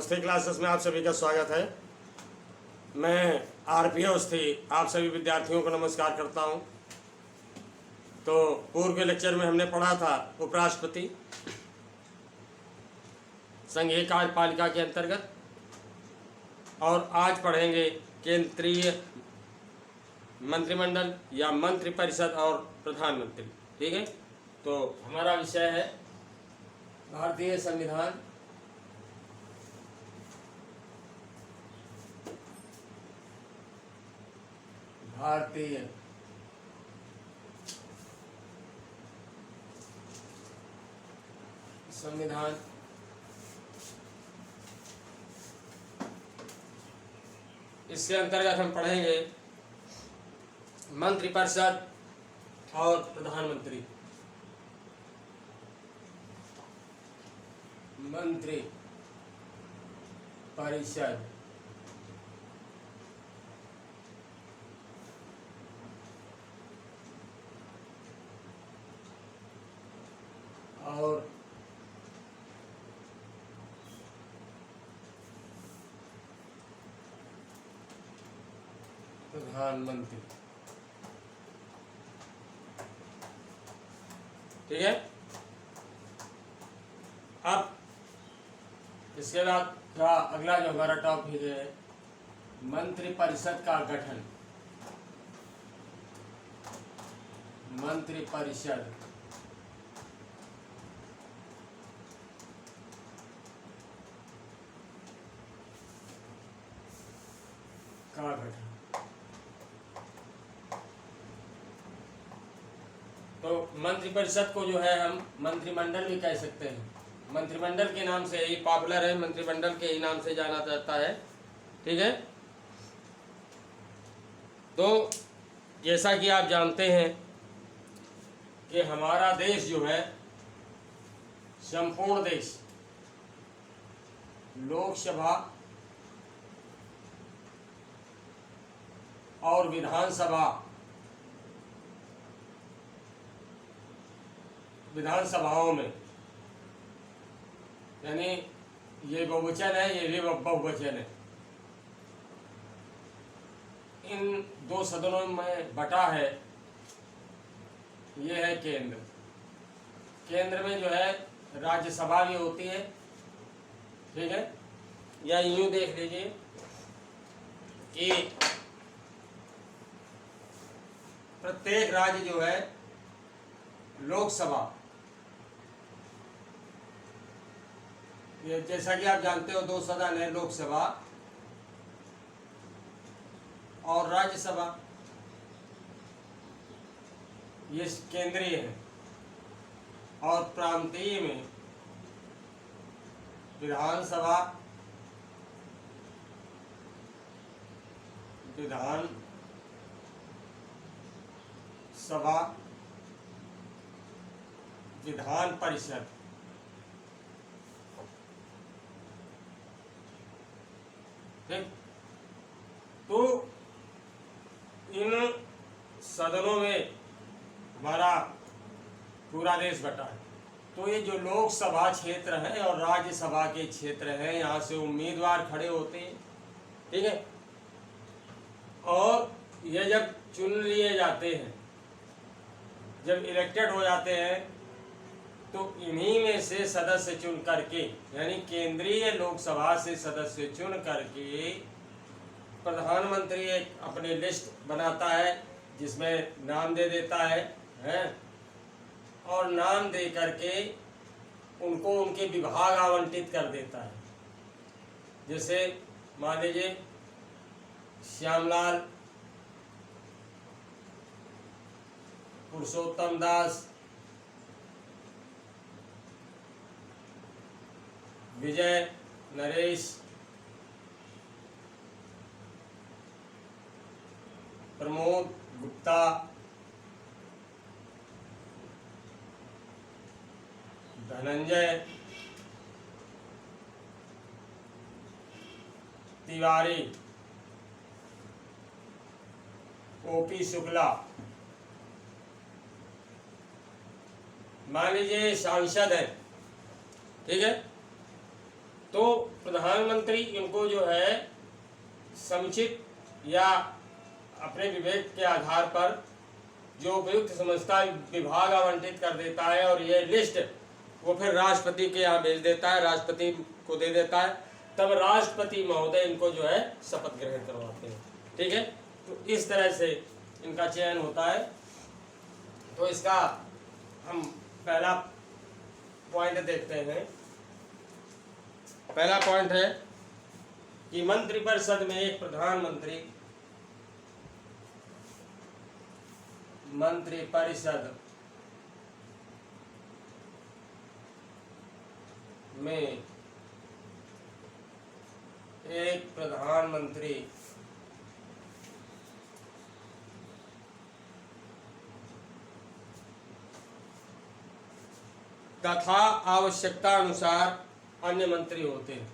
नमस्ते क्लासेस में आप सभी का स्वागत है। मैं आरपी अवस्थी आप सभी विद्यार्थियों को नमस्कार करता हूं। तो पूर्व के लेक्चर में हमने पढ़ा था उपराष्ट्रपति संघीय कार्यपालिका के अंतर्गत, और आज पढ़ेंगे केंद्रीय मंत्रिमंडल या मंत्रिपरिषद और प्रधानमंत्री। ठीक है, तो हमारा विषय है भारतीय संविधान, भारतीय संविधान। इसके अंतर्गत हम पढ़ेंगे मंत्रिपरिषद और प्रधानमंत्री। मंत्री परिषद और प्रधानमंत्री। ठीक है, अब इसके बाद का अगला जो हमारा टॉपिक है मंत्रिपरिषद का गठन। मंत्रिपरिषद का गठन। तो मंत्रिपरिषद को जो है हम मंत्रिमंडल भी कह सकते हैं। मंत्रिमंडल के नाम से ही पॉपुलर है, मंत्रिमंडल के ही नाम से जाना जाता है। ठीक है, तो जैसा कि आप जानते हैं कि हमारा देश जो है, संपूर्ण देश लोकसभा और विधानसभाओं में, यानी ये बहुवचन है, ये भी बहुवचन है, इन दो सदनों में बटा है। ये है केंद्र। केंद्र में जो है राज्यसभा भी होती है। ठीक है, या यूं देख लीजिए कि प्रत्येक राज्य जो है लोकसभा, ये जैसा कि आप जानते हो दो सदन है, लोकसभा और राज्यसभा। ये केंद्रीय है, और प्रांतीय में विधानसभा, विधान परिषद। ठीक, तो इन सदनों में हमारा पूरा देश बटा है। तो ये जो लोकसभा क्षेत्र है और राज्यसभा के क्षेत्र हैं, यहाँ से उम्मीदवार खड़े होते हैं। ठीक है, और ये जब चुन लिए जाते हैं, जब इलेक्टेड हो जाते हैं, तो इन्हीं में से सदस्य चुन करके, यानी केंद्रीय लोकसभा से सदस्य चुन करके प्रधानमंत्री एक अपनी लिस्ट बनाता है, जिसमें नाम दे देता है, और नाम दे करके उनको उनके विभाग आवंटित कर देता है। जैसे मान लीजिए श्यामलाल, पुरुषोत्तम दास, विजय नरेश, प्रमोद गुप्ता, धनंजय तिवारी, ओपी शुक्ला। मान लीजिए सांसद है, ठीक है, तो प्रधानमंत्री इनको जो है समुचित या अपने विवेक के आधार पर जो उपयुक्त समझता है विभाग आवंटित कर देता है और ये लिस्ट वो फिर राष्ट्रपति के यहाँ भेज देता है, राष्ट्रपति को दे देता है, तब राष्ट्रपति महोदय इनको जो है शपथ ग्रहण करवाते हैं। ठीक है, तो इस तरह से इनका चयन होता है। तो इसका हम पहला पॉइंट देखते हैं। पहला पॉइंट है कि मंत्रिपरिषद में एक प्रधानमंत्री, मंत्रिपरिषद में एक प्रधानमंत्री तथा आवश्यकता अनुसार अन्य मंत्री होते हैं।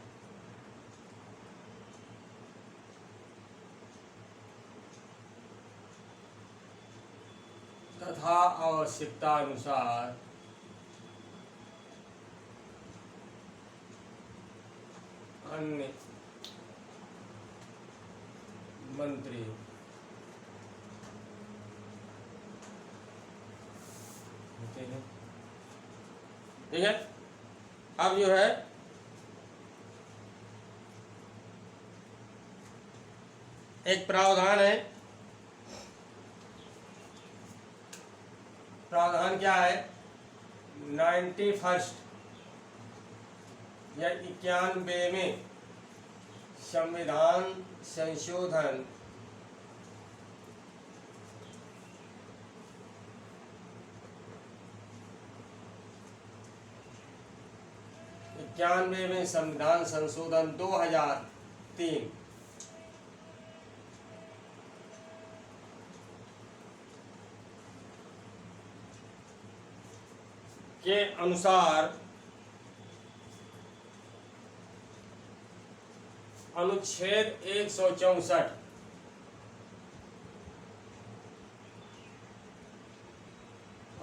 तथा आवश्यकता अनुसार अन्य मंत्री होते हैं। ठीक है, अब जो है एक प्रावधान है। प्रावधान क्या है? 91 या 91वें संविधान संशोधन में संविधान संशोधन 2003 के अनुसार अनुच्छेद 164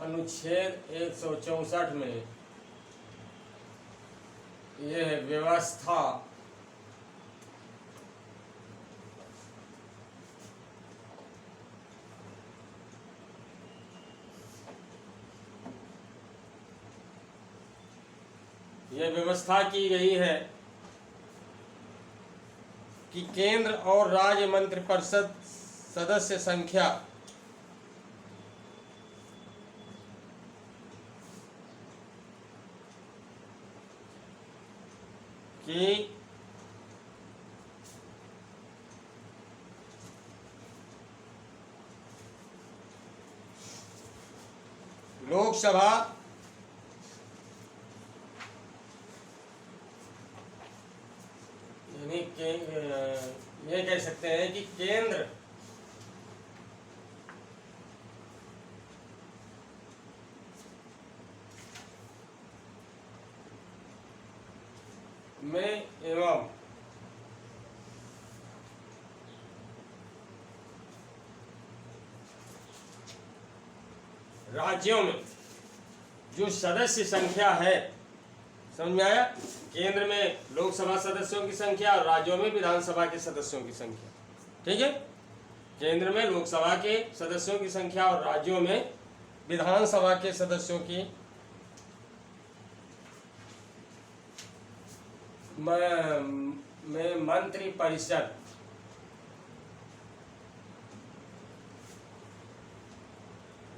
अनुच्छेद 164 में यह व्यवस्था की गई है कि केंद्र और राज्य मंत्रिपरिषद सदस्य संख्या की लोकसभा यानी ये कह सकते हैं कि केंद्र में एवं राज्यों में जो सदस्य संख्या है, समझ में आया? केंद्र में लोकसभा सदस्यों की संख्या और राज्यों में विधानसभा के सदस्यों की संख्या। ठीक है, केंद्र में लोकसभा के सदस्यों की संख्या और राज्यों में विधानसभा के सदस्यों की में मंत्रिपरिषद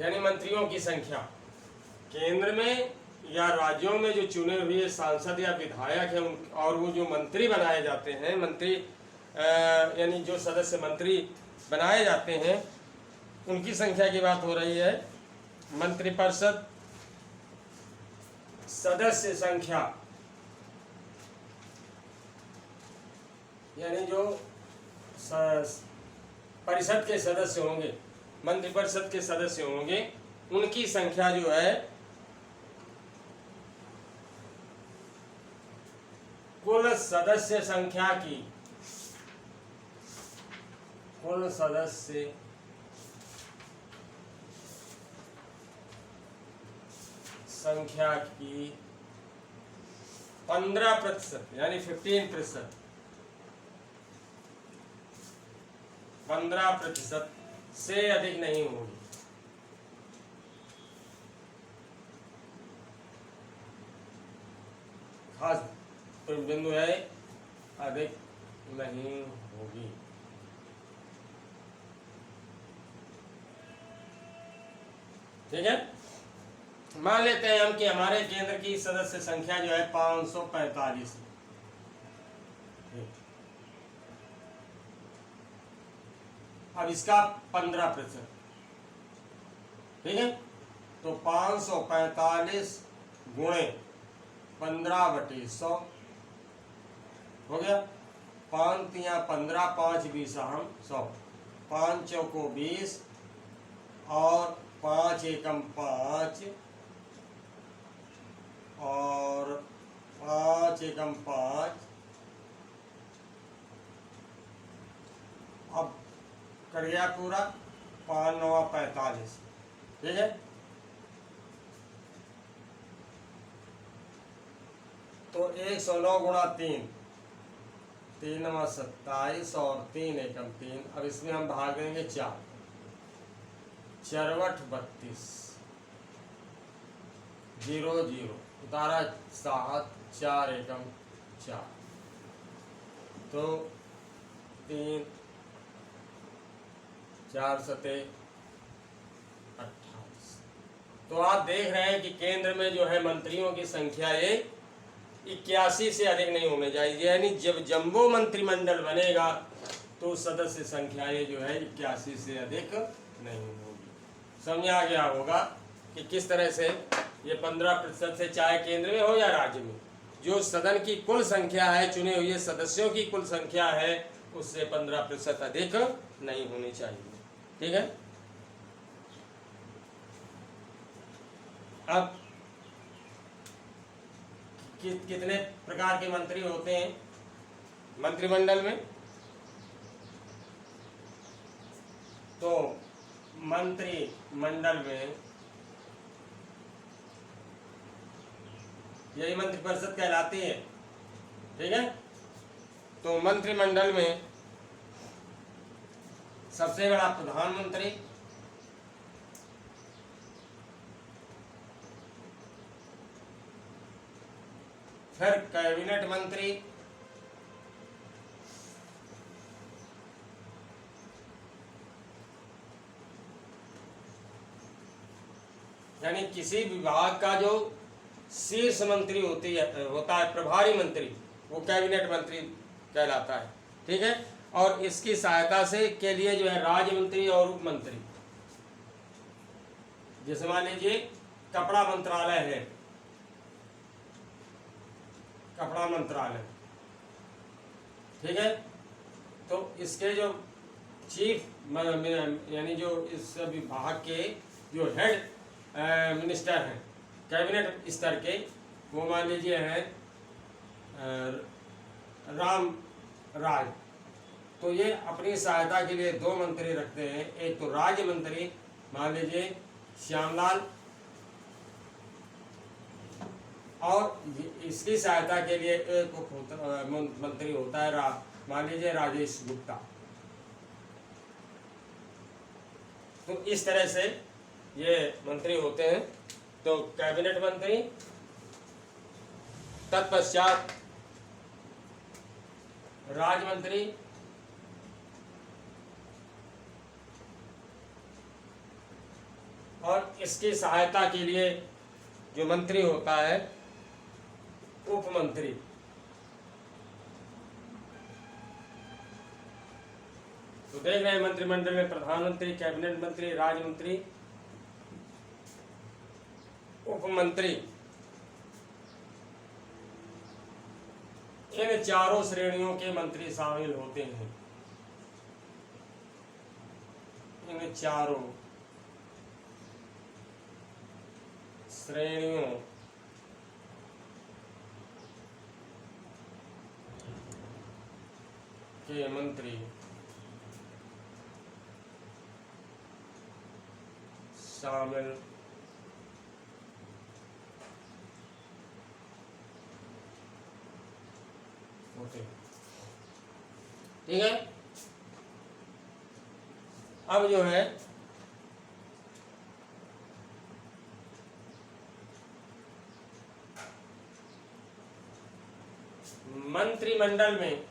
यानी मंत्रियों की संख्या केंद्र में या राज्यों में जो चुने हुए सांसद या विधायक हैं और वो जो मंत्री बनाए जाते हैं, मंत्री यानी जो सदस्य मंत्री बनाए जाते हैं, उनकी संख्या की बात हो रही है। मंत्रिपरिषद सदस्य संख्या यानी जो परिषद के सदस्य होंगे, मंत्रिपरिषद के सदस्य होंगे, उनकी संख्या जो है कुल सदस्य संख्या की 15% यानी 15%, 15% से अधिक नहीं होगी। खास बिंदु है, अधिक नहीं होगी। ठीक है, मान लेते हैं हम कि हमारे केंद्र की सदस्य संख्या जो है 545। अब इसका 15%, ठीक है, तो 545 गुणे 15/100 हो गया। 5 तिया 15, 5 20 हम 100, 5 चौको 20 और 5 एकम 5 और 5 एकम 5। अब कट गया पूरा, 5 9 45, ठीक है। तो 109 गुणा 3, 3 9 27 और 3 एकम 3। अब इसमें हम भाग देंगे 4, 4 8 32, 0 0 उतारा 7, 4 एकम 4, तो 3 4 7 28। तो आप देख रहे हैं कि केंद्र में जो है मंत्रियों की संख्या ये 81 से अधिक नहीं होने चाहिए, यानी जब जम्बो मंत्रिमंडल बनेगा तो सदस्य संख्या ये जो है 81 से अधिक नहीं होगी। समझ आ गया होगा कि किस तरह से ये 15% से, चाहे केंद्र में हो या राज्य में, जो सदन की कुल संख्या है, चुने हुए सदस्यों की कुल संख्या है, उससे 15% अधिक नहीं होनी चाहिए। ठीक है, अब कितने प्रकार के मंत्री होते हैं मंत्रिमंडल में? तो मंत्रिमंडल में यही मंत्रिपरिषद कहलाती है। ठीक है, तो मंत्रिमंडल में सबसे बड़ा प्रधानमंत्री, फिर कैबिनेट मंत्री, यानी किसी विभाग का जो शीर्ष मंत्री होता है, प्रभारी मंत्री, वो कैबिनेट मंत्री कहलाता है। ठीक है, और इसकी सहायता से के लिए जो है राज्य मंत्री और उप मंत्री, जैसे मान लीजिए कपड़ा मंत्रालय है, कपड़ा मंत्रालय, ठीक है, तो इसके जो चीफ यानी जो इस विभाग के जो हेड मिनिस्टर हैं कैबिनेट स्तर के, वो मान लीजिए हैं राम राज। तो ये अपनी सहायता के लिए 2 मंत्री रखते हैं, एक तो राज्य मंत्री, मान लीजिए श्यामलाल, और इसकी सहायता के लिए एक मंत्री होता है मान लीजिए राजेश गुप्ता। तो इस तरह से ये मंत्री होते हैं। तो कैबिनेट मंत्री, तत्पश्चात राज्य मंत्री, और इसकी सहायता के लिए जो मंत्री होता है उप मंत्री। तो देख रहे हैं मंत्रिमंडल में प्रधानमंत्री, कैबिनेट मंत्री, राज्य मंत्री, उप मंत्री, इन चारों श्रेणियों के मंत्री शामिल होते हैं। इन चारों श्रेणियों के मंत्री शामिल होते हैं। ठीक है, अब जो है मंत्रिमंडल में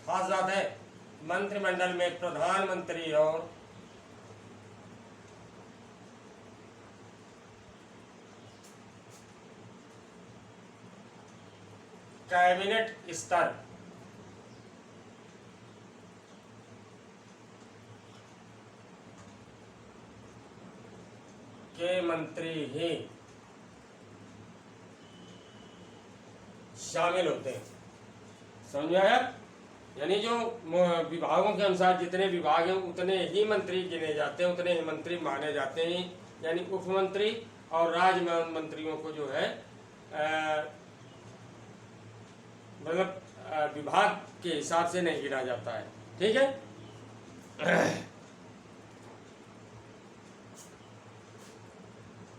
खास बात है, मंत्रिमंडल में प्रधानमंत्री और कैबिनेट स्तर के मंत्री ही शामिल होते हैं। समझ में आया? यानी जो विभागों के अनुसार जितने विभाग हैं उतने ही मंत्री गिने जाते हैं, उतने ही मंत्री माने जाते हैं। यानी उपमंत्री और राज्य मंत्रियों को जो है मतलब विभाग के हिसाब से नहीं गिना जाता है। ठीक है,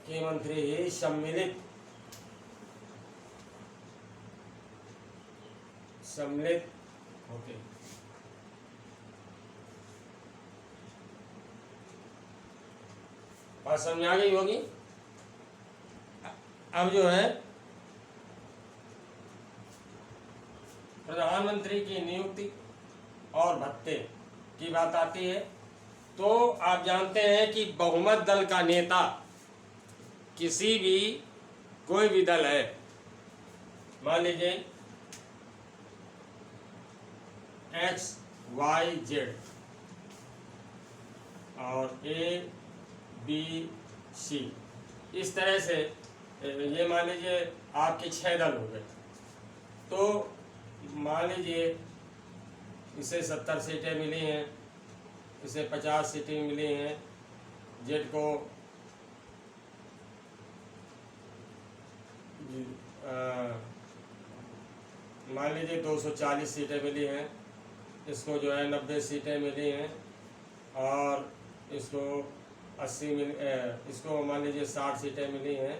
के मंत्री ही सम्मिलित होते। बात समझ आ गई होगी। अब जो है प्रधानमंत्री की नियुक्ति और भत्ते की बात आती है, तो आप जानते हैं कि बहुमत दल का नेता किसी भी कोई भी दल है, मान लीजिए एक्स वाई जेड और ए बी सी, इस तरह से ये मान लीजिए आपके 6 दल हो गए। तो मान लीजिए इसे 70 सीटें मिली हैं, इसे 50 सीटें मिली हैं, जेड को मान लीजिए 240 सीटें मिली हैं, इसको जो है 90 सीटें मिली हैं, और इसको 80 इसको मान लीजिए 60 सीटें मिली हैं,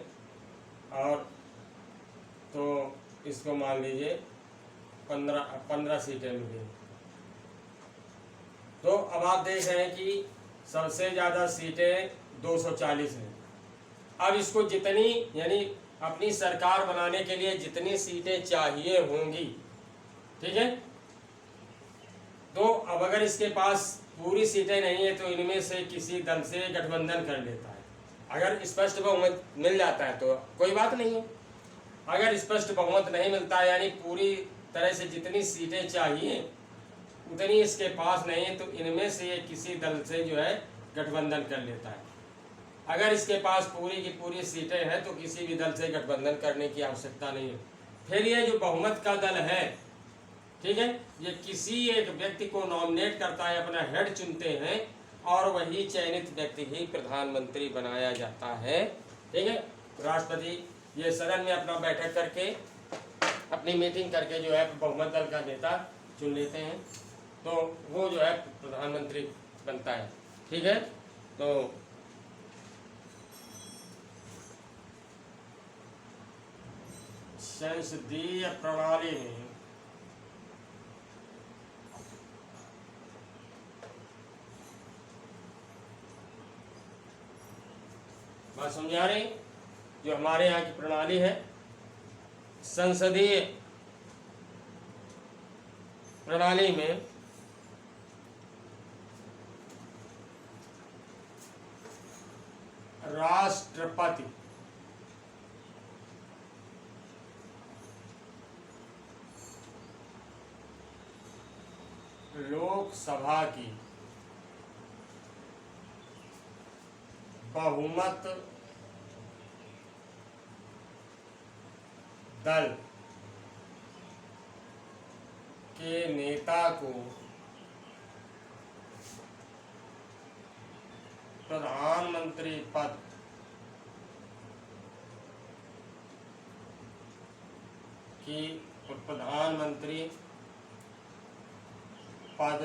और तो इसको मान लीजिए 15 सीटें मिली। तो अब आप देख रहे हैं कि सबसे ज़्यादा सीटें 240 हैं। अब इसको जितनी यानी अपनी सरकार बनाने के लिए जितनी सीटें चाहिए होंगी, ठीक है, तो अब अगर इसके पास पूरी सीटें नहीं है तो इनमें से किसी दल से गठबंधन कर लेता है। अगर स्पष्ट बहुमत मिल जाता है तो कोई बात नहीं है, अगर स्पष्ट बहुमत नहीं मिलता है यानी पूरी तरह से जितनी सीटें चाहिए उतनी इसके पास नहीं है, तो इनमें से ये किसी दल से जो है गठबंधन कर लेता है। अगर इसके पास पूरी की पूरी सीटें हैं तो किसी भी दल से गठबंधन करने की आवश्यकता नहीं है। फिर ये जो बहुमत का दल है, ठीक है, ये किसी एक व्यक्ति को नॉमिनेट करता है, अपना हेड चुनते हैं, और वही चयनित व्यक्ति ही प्रधानमंत्री बनाया जाता है। ठीक है, राष्ट्रपति ये सदन में अपना बैठक करके अपनी मीटिंग करके जो है बहुमत दल का नेता चुन लेते हैं, तो वो जो है प्रधानमंत्री बनता है। ठीक है, तो संसदीय प्रणाली में बात समझा रही, जो हमारे यहाँ की प्रणाली है संसदीय प्रणाली में राष्ट्रपति लोकसभा की बहुमत दल के नेता को प्रधानमंत्री पद की प्रधानमंत्री पद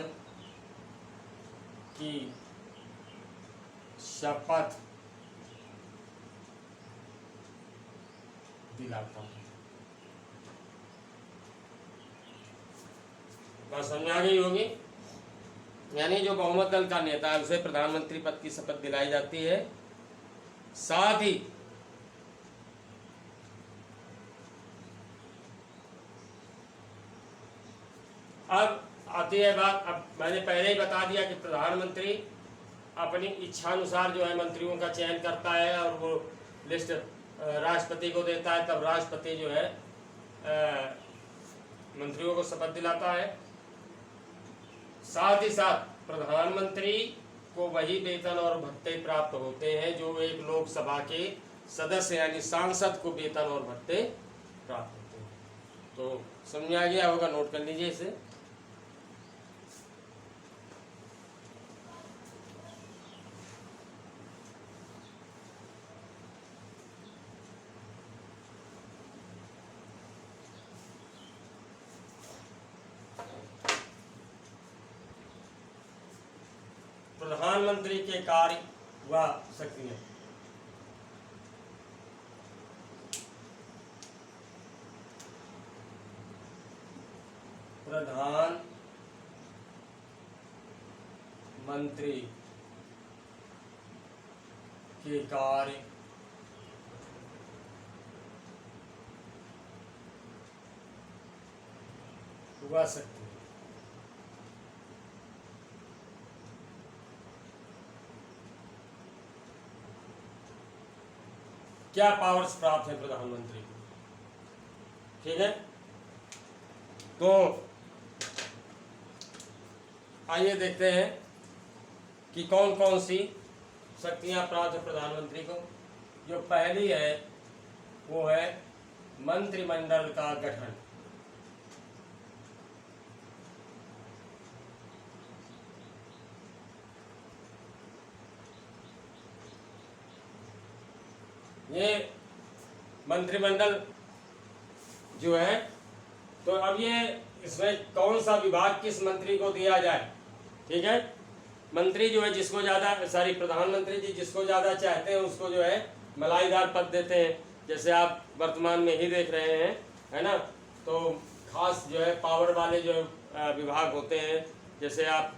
की शपथ दिलाता है। बात समझ आ गई होगी। यानी जो बहुमत दल का नेता है उसे प्रधानमंत्री पद की शपथ दिलाई जाती है। साथ ही अब आती है बात, अब मैंने पहले ही बता दिया कि प्रधानमंत्री अपनी इच्छानुसार जो है मंत्रियों का चयन करता है और वो लिस्ट राष्ट्रपति को देता है, तब राष्ट्रपति जो है मंत्रियों को शपथ दिलाता है। साथ ही साथ प्रधानमंत्री को वही वेतन और भत्ते प्राप्त होते हैं जो एक लोकसभा के सदस्य यानी सांसद को वेतन और भत्ते प्राप्त होते हैं। तो समझ आ गया होगा, नोट कर लीजिए इसे। प्रधानमंत्री के कार्य व शक्तियां। प्रधानमंत्री के कार्य व शक्तियां। क्या पावर्स प्राप्त है प्रधानमंत्री को, ठीक है। तो आइए देखते हैं कि कौन कौन सी शक्तियां प्राप्त है प्रधानमंत्री को। जो पहली है वो है मंत्रिमंडल का गठन। ये मंत्रिमंडल जो है, तो अब ये इसमें कौन सा विभाग किस मंत्री को दिया जाए, ठीक है। मंत्री जो है जिसको ज़्यादा, सॉरी प्रधानमंत्री जी जिसको ज़्यादा चाहते हैं उसको जो है मलाईदार पद देते हैं, जैसे आप वर्तमान में ही देख रहे हैं, है ना। तो खास जो है पावर वाले जो विभाग होते हैं, जैसे आप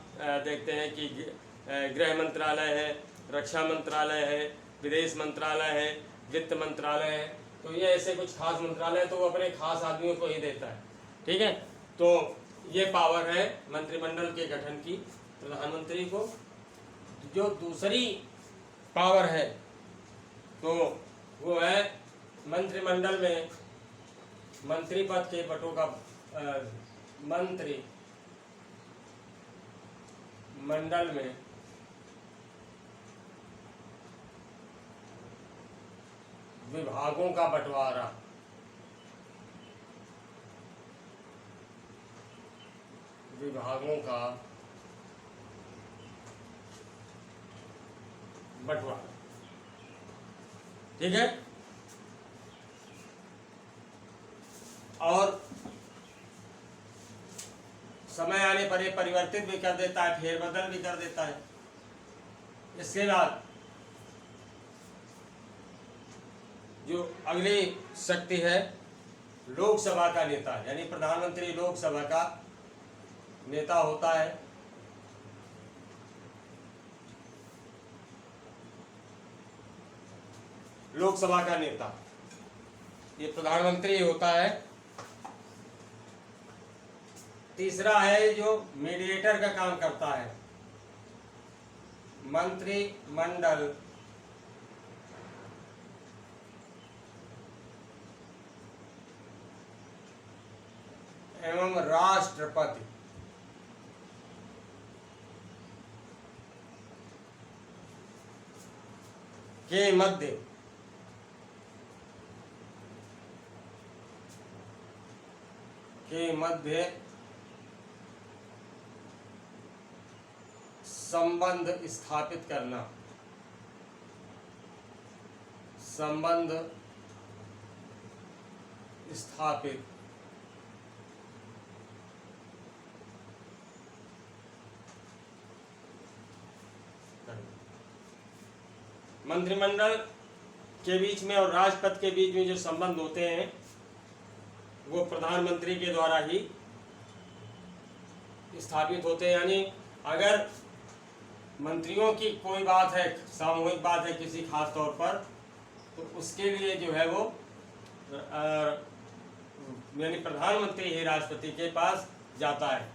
देखते हैं कि गृह मंत्रालय है, रक्षा मंत्रालय है, विदेश मंत्रालय है, वित्त मंत्रालय है। तो ये ऐसे कुछ खास मंत्रालय तो वो अपने खास आदमियों को ही देता है, ठीक है। तो ये पावर है मंत्रिमंडल के गठन की प्रधानमंत्री को। जो दूसरी पावर है तो वो है मंत्रिमंडल में मंत्री पद के पदों का मंत्री मंडल में विभागों का बंटवारा। विभागों का बंटवारा, ठीक है। और समय आने पर ये परिवर्तित भी कर देता है, फेरबदल भी कर देता है। इसके बाद जो अगली शक्ति है लोकसभा का नेता, यानी प्रधानमंत्री लोकसभा का नेता होता है। लोकसभा का नेता ये प्रधानमंत्री होता है। तीसरा है जो मीडिएटर का काम करता है, मंत्रिमंडल एवं राष्ट्रपति के मध्य संबंध स्थापित करना। संबंध स्थापित मंत्रिमंडल के बीच में और राष्ट्रपति के बीच में जो संबंध होते हैं वो प्रधानमंत्री के द्वारा ही स्थापित होते हैं। यानी अगर मंत्रियों की कोई बात है, सामूहिक बात है किसी खास तौर पर, तो उसके लिए जो है वो यानी प्रधानमंत्री ही राष्ट्रपति के पास जाता है।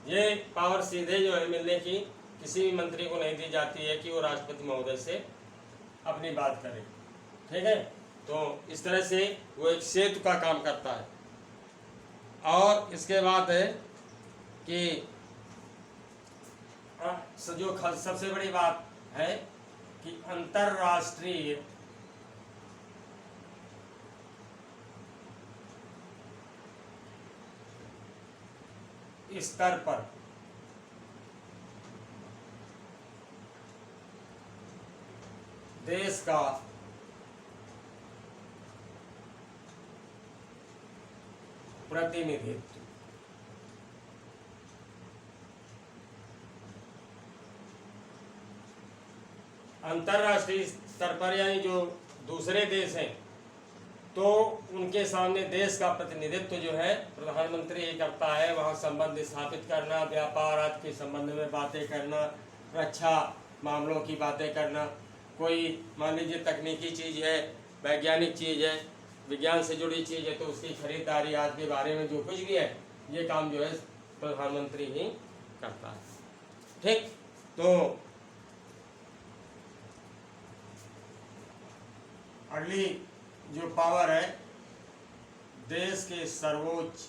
ये पावर सीधे जो है मिलने की किसी भी मंत्री को नहीं दी जाती है कि वो राष्ट्रपति महोदय से अपनी बात करे। ठीक है, तो इस तरह से वो एक सेतु का काम करता है। और इसके बाद है कि जो सबसे बड़ी बात है कि अंतर्राष्ट्रीय स्तर पर देश का प्रतिनिधित्व। अंतर्राष्ट्रीय स्तर पर यानी जो दूसरे देश हैं तो उनके सामने देश का प्रतिनिधित्व जो है प्रधानमंत्री ही करता है। वहाँ संबंध स्थापित करना, व्यापार आदि के संबंध में बातें करना, रक्षा मामलों की बातें करना, कोई मान लीजिए तकनीकी चीज़ है, वैज्ञानिक चीज़ है, विज्ञान से जुड़ी चीज़ है, तो उसकी खरीदारी आदि के बारे में जो कुछ भी है ये काम जो है प्रधानमंत्री ही करता है। ठीक, तो अगली जो पावर है देश के सर्वोच्च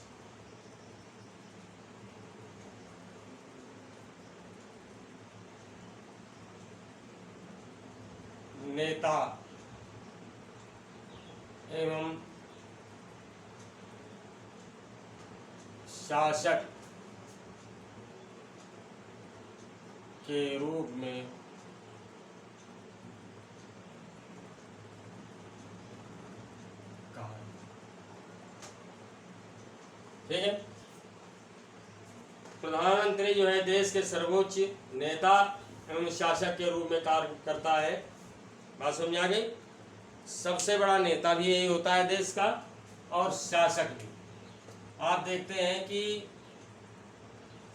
नेता एवं शासक के रूप में कहा। ठीक है, प्रधानमंत्री जो है देश के सर्वोच्च नेता एवं शासक के रूप में कार्य करता है। बात समझ आ गई? सबसे बड़ा नेता भी यही होता है देश का और शासक भी। आप देखते हैं कि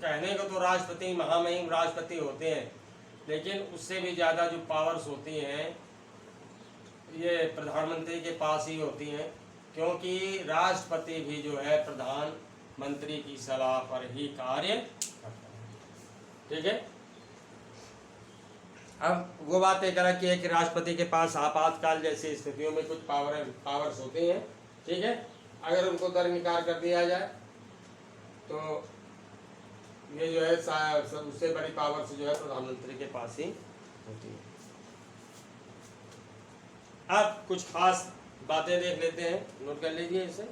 कहने को तो राष्ट्रपति महामहिम राष्ट्रपति होते हैं, लेकिन उससे भी ज़्यादा जो पावर्स होती हैं ये प्रधानमंत्री के पास ही होती हैं, क्योंकि राष्ट्रपति भी जो है प्रधानमंत्री की सलाह पर ही कार्य करता है। ठीक है, अब वो बात एक अलग की है कि राष्ट्रपति के पास आपातकाल जैसी स्थितियों में कुछ पावर्स होते हैं। ठीक है, अगर उनको दरकिनार कर दिया जाए तो ये जो है उससे बड़ी पावर्स जो है प्रधानमंत्री के पास ही होती है। अब कुछ खास बातें देख लेते हैं, नोट कर लीजिए इसे।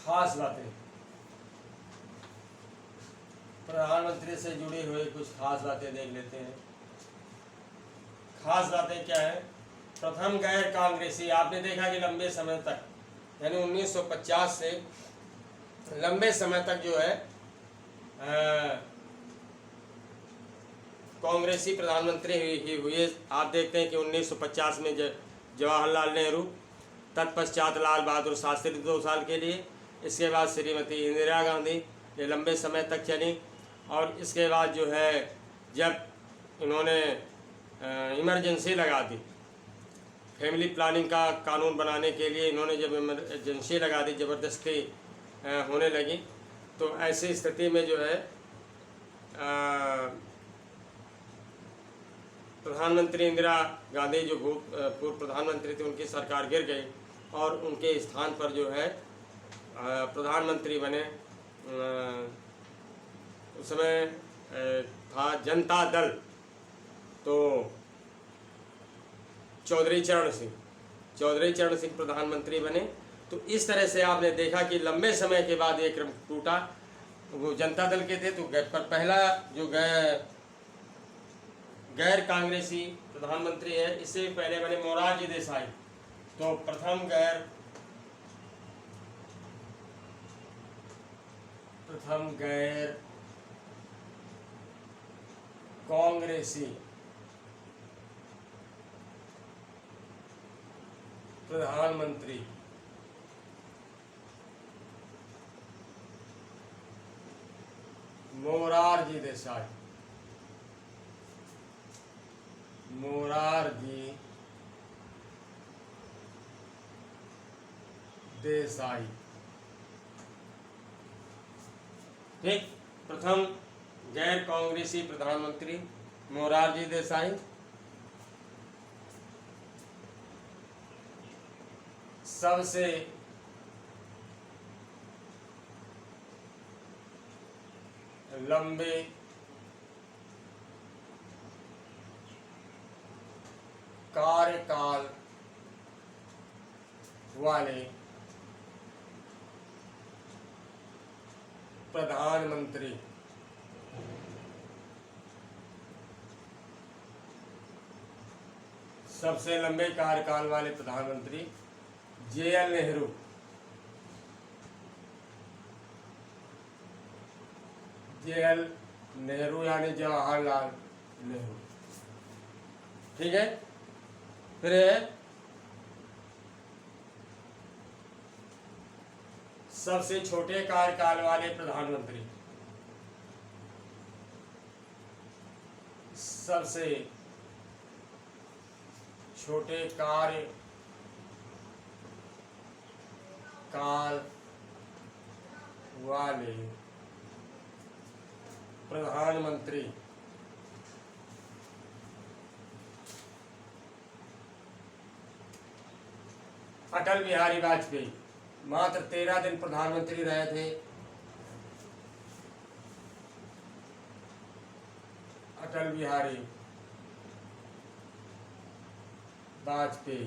खास बातें, प्रधानमंत्री से जुड़ी हुई कुछ खास बातें देख लेते हैं। खास बातें क्या है? प्रथम गैर कांग्रेसी, आपने देखा कि लंबे समय तक यानी 1950 से लंबे समय तक जो है कांग्रेसी प्रधानमंत्री ही हुए। आप देखते हैं कि 1950 में जवाहरलाल नेहरू, तत्पश्चात लाल बहादुर शास्त्री 2 साल के लिए, इसके बाद श्रीमती इंदिरा गांधी, ये लंबे समय तक चली। और इसके बाद जो है जब इन्होंने इमरजेंसी लगा दी, फैमिली प्लानिंग का कानून बनाने के लिए इन्होंने जब इमरजेंसी लगा दी, ज़बरदस्ती होने लगी, तो ऐसी स्थिति में जो है प्रधानमंत्री इंदिरा गांधी जो पूर्व प्रधानमंत्री थे उनकी सरकार गिर गई और उनके स्थान पर जो है प्रधानमंत्री बने। उस समय था जनता दल, तो चौधरी चरण सिंह प्रधानमंत्री बने। तो इस तरह से आपने देखा कि लंबे समय के बाद ये क्रम टूटा। वो जनता दल के थे तो पर पहला जो गैर कांग्रेसी प्रधानमंत्री है, इससे पहले बने मोरारजी देसाई। तो प्रथम गैर कांग्रेसी प्रधानमंत्री मोरारजी देसाई। ठीक, प्रथम गैर कांग्रेसी प्रधानमंत्री मोरारजी देसाई। सबसे लंबे कार्यकाल वाले प्रधानमंत्री सबसे लंबे कार्यकाल वाले प्रधानमंत्री JL नेहरू। JL नेहरू यानी जवाहरलाल नेहरू। ठीक है, फिर सबसे छोटे कार्यकाल वाले प्रधानमंत्री, सबसे छोटे कार्यकाल वाले प्रधानमंत्री अटल बिहारी वाजपेयी। मात्र 13 दिन प्रधानमंत्री रहे थे अटल बिहारी वाजपेयी।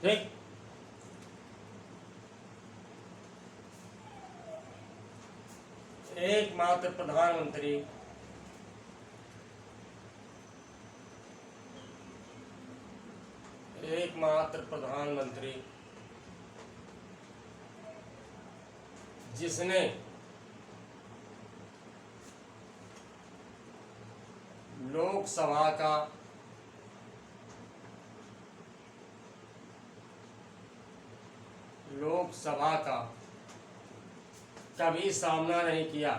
ठीक, एकमात्र प्रधानमंत्री जिसने लोकसभा का कभी सामना नहीं किया,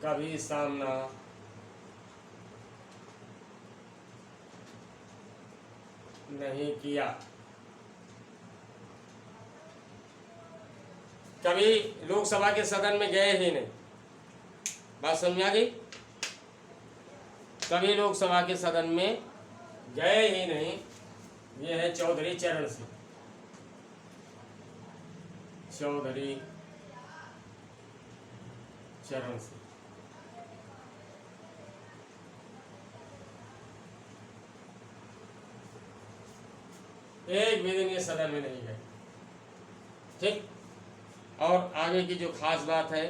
कभी सामना नहीं किया, कभी लोकसभा के सदन में गए ही नहीं। बात समझ आ गई? कभी लोकसभा के सदन में गए ही नहीं। ये है चौधरी चरण सिंह। चौधरी चरण सिंह। एक भी दिन ये सदन में नहीं गए। ठीक, और आगे की जो खास बात है,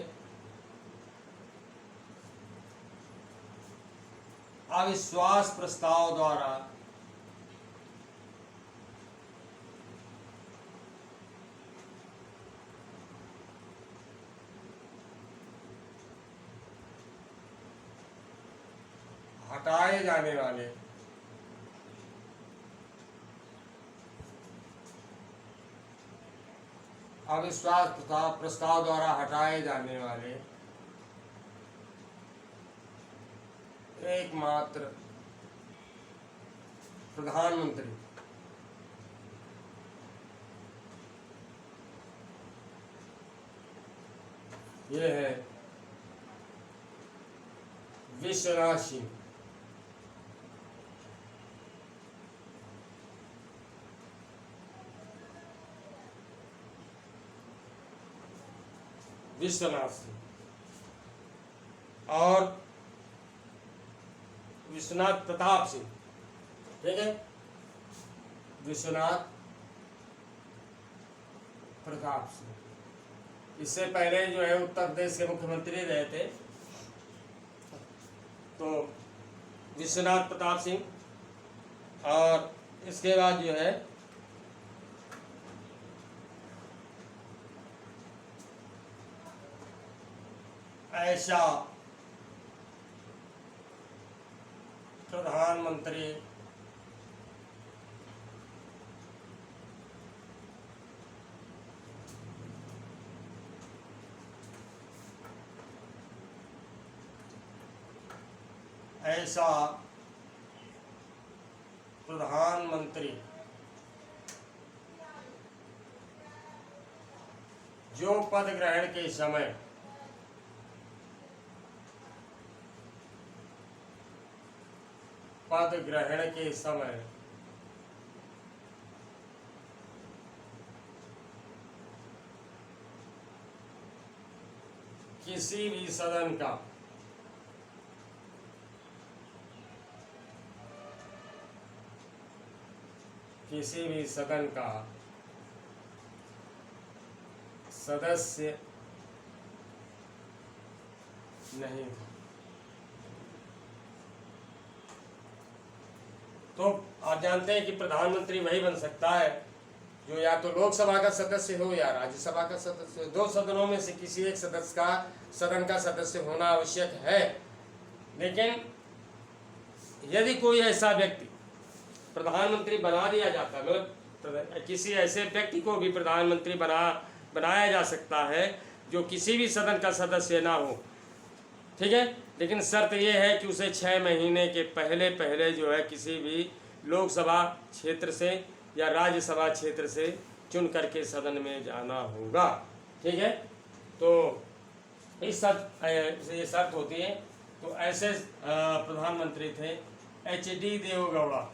अविश्वास प्रस्ताव द्वारा हटाए जाने वाले अविश्वास प्रस्ताव द्वारा हटाए जाने वाले एकमात्र प्रधानमंत्री ये है विश्वनाथ सिंह। विश्वनाथ सिंह और विश्वनाथ प्रताप सिंह। ठीक है, विश्वनाथ प्रताप सिंह। इससे पहले जो है उत्तर प्रदेश के मुख्यमंत्री रहे थे तो विश्वनाथ प्रताप सिंह। और इसके बाद जो है ऐसा प्रधानमंत्री ऐसा प्रधानमंत्री जो पद ग्रहण के समय किसी भी सदन का सदस्य नहीं था। तो आप जानते हैं कि प्रधानमंत्री वही बन सकता है जो या तो लोकसभा का सदस्य हो या राज्यसभा का सदस्य हो। दो सदनों में से किसी एक सदन का सदस्य होना आवश्यक है। लेकिन यदि कोई ऐसा व्यक्ति प्रधानमंत्री बना दिया जाता है, मतलब किसी ऐसे व्यक्ति को भी प्रधानमंत्री बनाया जा सकता है जो किसी भी सदन का सदस्य ना हो, ठीक है। लेकिन शर्त यह है कि उसे 6 महीने के पहले जो है किसी भी लोकसभा क्षेत्र से या राज्यसभा क्षेत्र से चुन करके सदन में जाना होगा, ठीक है। तो ये शर्त होती है। तो ऐसे प्रधानमंत्री थे HD देवगौड़ा।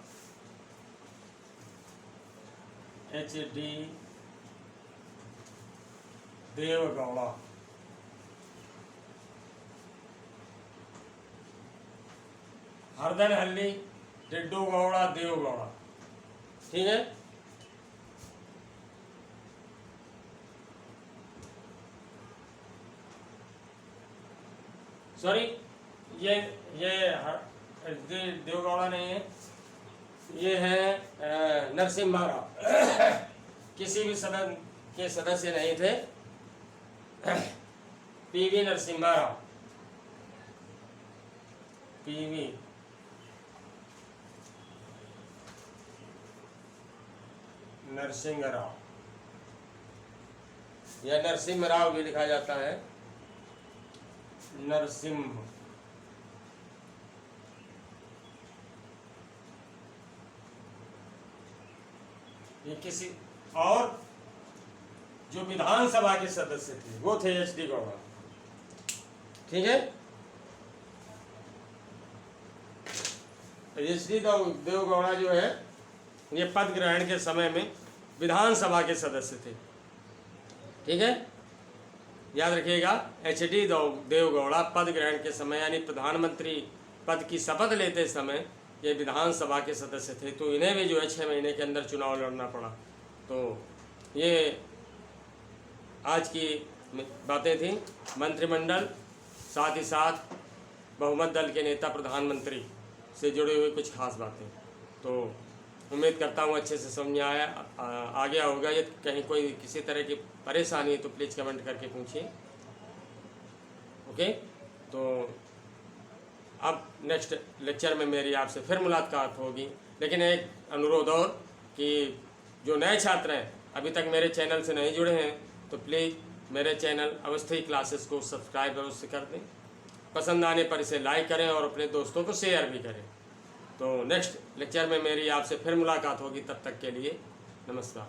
HD देवगौड़ा, हरदनहल्ली डिड्डू गौड़ा देवगौड़ा, ठीक है। सॉरी, ये देवगौड़ा नहीं है, ये है नरसिम्हा राव। किसी भी सदन के सदस्य नहीं थे। PV नरसिम्हा राव, PV नरसिंह राव या नरसिम्हा राव भी लिखा जाता है, नरसिम्हा। ये किसी और जो विधानसभा के सदस्य थे वो थे HD गौड़ा, ठीक है। HD देवगौड़ा जो है ये पद ग्रहण के समय में विधानसभा के सदस्य थे, ठीक है। याद रखिएगा, HD देवगौड़ा पद ग्रहण के समय यानी प्रधानमंत्री पद की शपथ लेते समय ये विधानसभा के सदस्य थे। तो इन्हें भी जो है 6 महीने के अंदर चुनाव लड़ना पड़ा। तो ये आज की बातें थी। मंत्रिमंडल, साथ ही साथ बहुमत दल के नेता प्रधानमंत्री से जुड़े हुए कुछ खास बातें। तो उम्मीद करता हूँ अच्छे से समझ में आ गया होगा। यदि कहीं कोई किसी तरह की परेशानी है तो प्लीज़ कमेंट करके पूछिए, ओके। तो अब नेक्स्ट लेक्चर में मेरी आपसे फिर मुलाकात होगी। लेकिन एक अनुरोध और कि जो नए छात्र हैं अभी तक मेरे चैनल से नहीं जुड़े हैं तो प्लीज़ मेरे चैनल अवस्थी क्लासेस को सब्सक्राइब अवश्य कर दें। पसंद आने पर इसे लाइक करें और अपने दोस्तों को शेयर भी करें। तो नेक्स्ट लेक्चर में मेरी आपसे फिर मुलाकात होगी। तब तक के लिए नमस्कार।